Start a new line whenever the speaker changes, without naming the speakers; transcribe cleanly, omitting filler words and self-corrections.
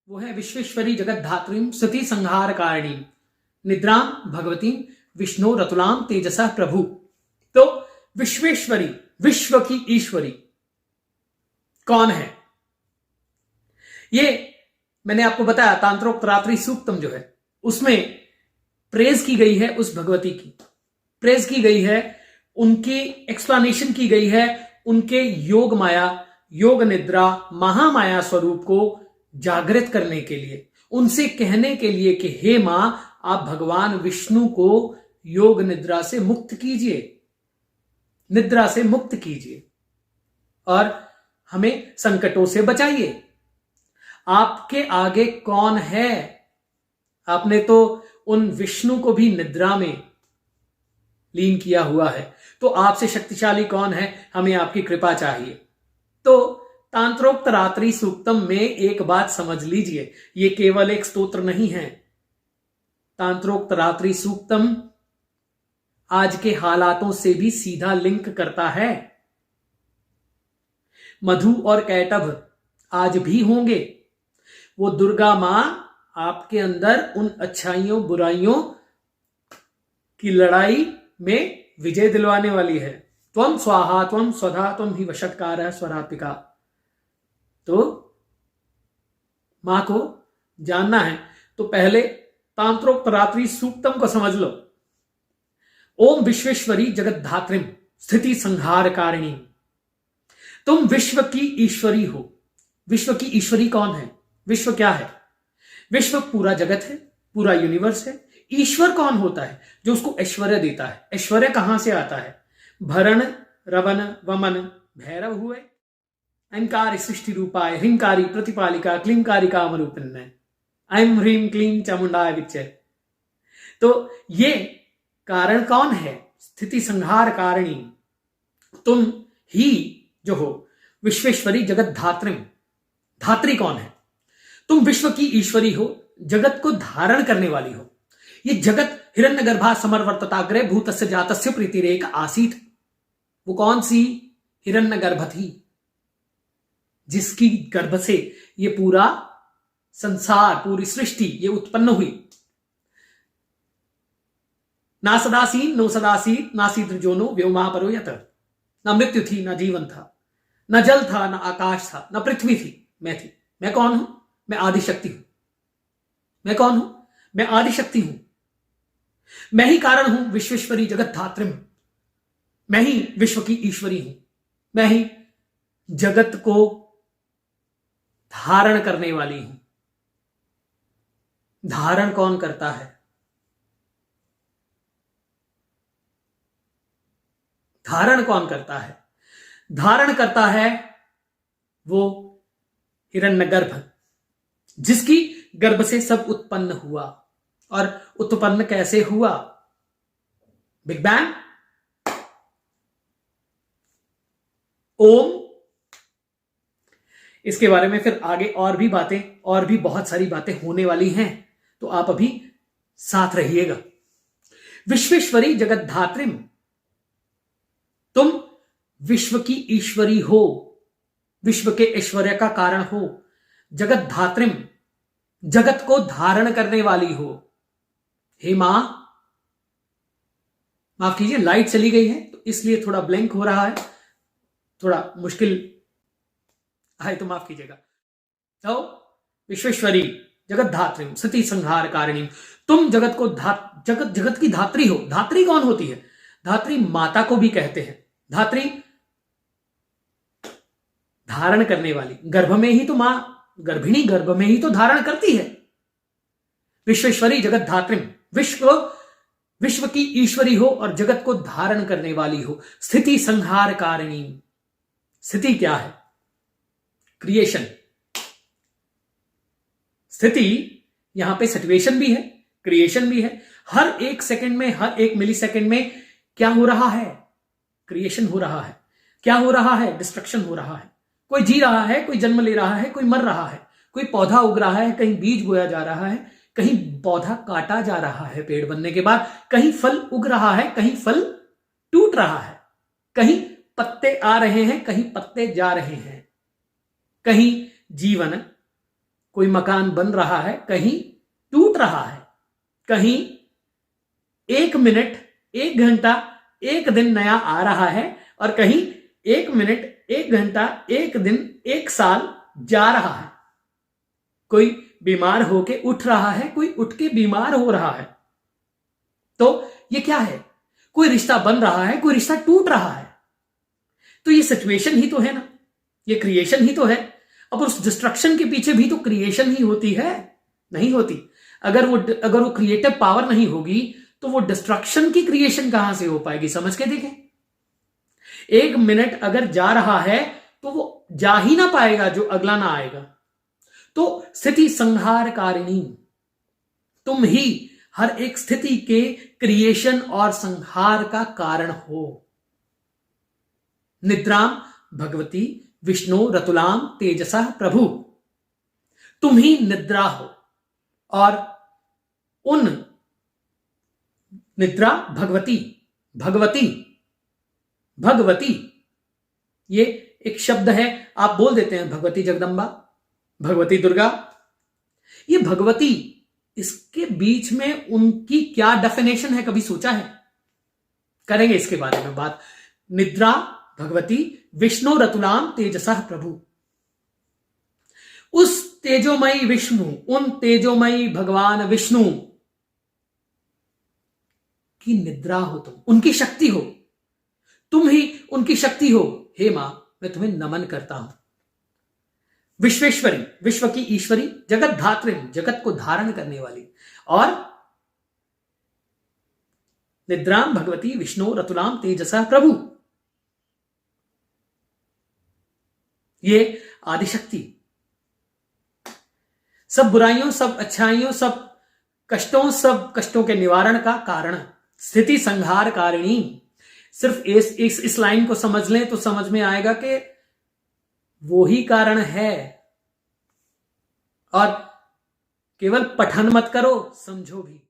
वो है विश्वेश्वरी जगत धात्रीम सती संहार कारिणी निद्राम भगवती विष्णु रतुलाम तेजसा प्रभु। तो विश्वेश्वरी, विश्व की ईश्वरी कौन है? ये मैंने आपको बताया तांत्रोक्तरात्रि सूक्तम जो है उसमें प्रेज की गई है उस भगवती की, प्रेज की गई है, उनकी एक्सप्लेनेशन की गई है, उनके योग माया, योग निद्रा, महामाया स्वरूप को जागृत करने के लिए, उनसे कहने के लिए कि हे मां, आप भगवान विष्णु को योग निद्रा से मुक्त कीजिए, निद्रा से मुक्त कीजिए और हमें संकटों से बचाइए। आपके आगे कौन है? आपने तो उन विष्णु को भी निद्रा में लीन किया हुआ है, तो आपसे शक्तिशाली कौन है? हमें आपकी कृपा चाहिए। तो तांत्रोक्त रात्रि सूक्तम में एक बात समझ लीजिए, ये केवल एक स्तोत्र नहीं है। तांत्रोक्त रात्रि सूक्तम आज के हालातों से भी सीधा लिंक करता है। मधु और कैटभ आज भी होंगे। वो दुर्गा मां आपके अंदर उन अच्छाइयों बुराइयों की लड़ाई में विजय दिलवाने वाली है। त्वम स्वाहा त्वम स्वधा त्वम ही वशत्कारः स्वरात्मिका। तो मां को जानना है तो पहले तांत्रोक्त रात्रि सूक्तम को समझ लो। ओम विश्वेश्वरी जगत धात्रिम स्थिति संहार कारिणी। तुम विश्व की ईश्वरी हो। विश्व की ईश्वरी कौन है? विश्व क्या है? विश्व पूरा जगत है, पूरा यूनिवर्स है। ईश्वर कौन होता है? जो उसको ऐश्वर्य देता है। ऐश्वर्य कहां से आता है? भरण रवन वमन भैरव हुए। अहंकार सृष्टि रूपाय ह्रींकारी प्रतिपालिका क्लींकारिका अमरूपिन्नय ऐं ह्रीं क्लीं चामुंडाय विच्चे। तो ये कारण कौन है? स्थिति संहार कारिणी तुम ही जो हो। विश्वेश्वरी जगत धात्रिम, धात्री कौन है? तुम विश्व की ईश्वरी हो, जगत को धारण करने वाली हो। ये जगत हिरण्यगर्भा समर्वर्तताग्रे भूतस्य जातस्य प्रीतिरेक आसीत। वो कौन सी हिरण्यगर्भ थी जिसकी गर्भ से ये पूरा संसार, पूरी सृष्टि ये उत्पन्न हुई। ना सदासीन नो सदासीत नासीत जोनो व्योमापरो यत। ना मृत्यु थी, ना जीवन था, न जल था, न आकाश था, न पृथ्वी थी, मैं थी। मैं कौन हूं? मैं आदिशक्ति हूं। मैं कौन हूं? मैं आदिशक्ति हूं। मैं ही कारण हूं विश्वेश्वरी जगत धात्रिम। मैं ही विश्व की ईश्वरी हूं। मैं ही जगत को धारण करने वाली हूं। धारण कौन करता है? धारण कौन करता है? धारण करता है वो हिरण्यगर्भ, जिसकी गर्भ से सब उत्पन्न हुआ। और उत्पन्न कैसे हुआ? Big bang. ओम। इसके बारे में फिर आगे और भी बातें, और भी बहुत सारी बातें होने वाली हैं, तो आप अभी साथ रहिएगा। विश्वेश्वरी जगत धात्रिम, तुम विश्व की ईश्वरी हो, विश्व के ऐश्वर्य का कारण हो। जगत धात्रिम, जगत को धारण करने वाली हो। हे मां, माफ कीजिए लाइट चली गई है तो इसलिए थोड़ा ब्लैंक हो रहा है, थोड़ा मुश्किल है तो माफ कीजिएगा। तो विश्वेश्वरी जगत धात्रिम सती संहार कारिणी, तुम जगत को जगत की धात्री हो। धात्री कौन होती है? धात्री माता को भी कहते हैं। धात्री धारण करने वाली, गर्भ में ही तो मां, गर्भिणी गर्भ में ही तो धारण करती है। विश्वेश्वरी जगत धात्रिम, विश्व की ईश्वरी हो और जगत को धारण करने वाली हो। स्थिति संहार कारिणी, स्थिति क्या है? क्रिएशन। स्थिति यहां पे सिचुएशन भी है, क्रिएशन भी है। हर एक सेकंड में, हर एक मिली सेकंड में क्या हो रहा है? क्रिएशन हो रहा है। क्या हो रहा है? डिस्ट्रक्शन हो रहा है। कोई जी रहा है, कोई जन्म ले रहा है, कोई मर रहा है, कोई पौधा उग रहा है, कहीं बीज बोया जा रहा है, कहीं पौधा काटा जा रहा है पेड़ बनने के बाद, कहीं फल उग रहा है, कहीं फल टूट रहा है, कहीं पत्ते आ रहे हैं, कहीं पत्ते जा रहे हैं, कहीं जीवन कोई मकान बन रहा है, कहीं टूट रहा है, कहीं 1 मिनट, 1 घंटा, 1 दिन नया आ रहा है, और कहीं 1 मिनट, 1 घंटा, 1 दिन, 1 साल जा रहा है। कोई बीमार होके उठ रहा है, कोई उठ के बीमार हो रहा है। तो ये क्या है? कोई रिश्ता बन रहा है, कोई रिश्ता टूट रहा है। तो ये सिचुएशन ही तो है ना, ये क्रिएशन ही तो है। अब उस डिस्ट्रक्शन के पीछे भी तो क्रिएशन ही होती है, नहीं होती? अगर वो क्रिएटिव पावर नहीं होगी तो वो डिस्ट्रक्शन की क्रिएशन कहां से हो पाएगी? समझ के देखें। 1 मिनट अगर जा रहा है तो वो जा ही ना पाएगा जो अगला ना आएगा। तो स्थिति संहारकारिणी, तुम ही हर एक स्थिति के क्रिएशन और संहार का कारण हो। निद्राम भगवती विष्णु रतुलाम तेजसा प्रभु, तुम ही निद्रा हो, और उन निद्रा भगवती, भगवती, भगवती, ये एक शब्द है, आप बोल देते हैं भगवती जगदम्बा, भगवती दुर्गा। ये भगवती, इसके बीच में उनकी क्या डेफिनेशन है, कभी सोचा है? करेंगे इसके बारे में बात। निद्रा भगवती विष्णु रतुलाम तेजसा प्रभु, उस तेजोमयी विष्णु, उन तेजोमयी भगवान विष्णु की निद्रा हो तुम, उनकी शक्ति हो, तुम ही उनकी शक्ति हो। हे मां, मैं तुम्हें नमन करता हूं। विश्वेश्वरी, विश्व की ईश्वरी, जगत धात्री, जगत को धारण करने वाली, और निद्राम भगवती विष्णु रतुलाम तेजसा प्रभु, ये आदिशक्ति सब बुराइयों, सब अच्छाइयों, सब कष्टों के निवारण का कारण, स्थिति संहार कारिणी। सिर्फ इस लाइन को समझ लें तो समझ में आएगा कि वो ही कारण है, और केवल पठन मत करो, समझो भी।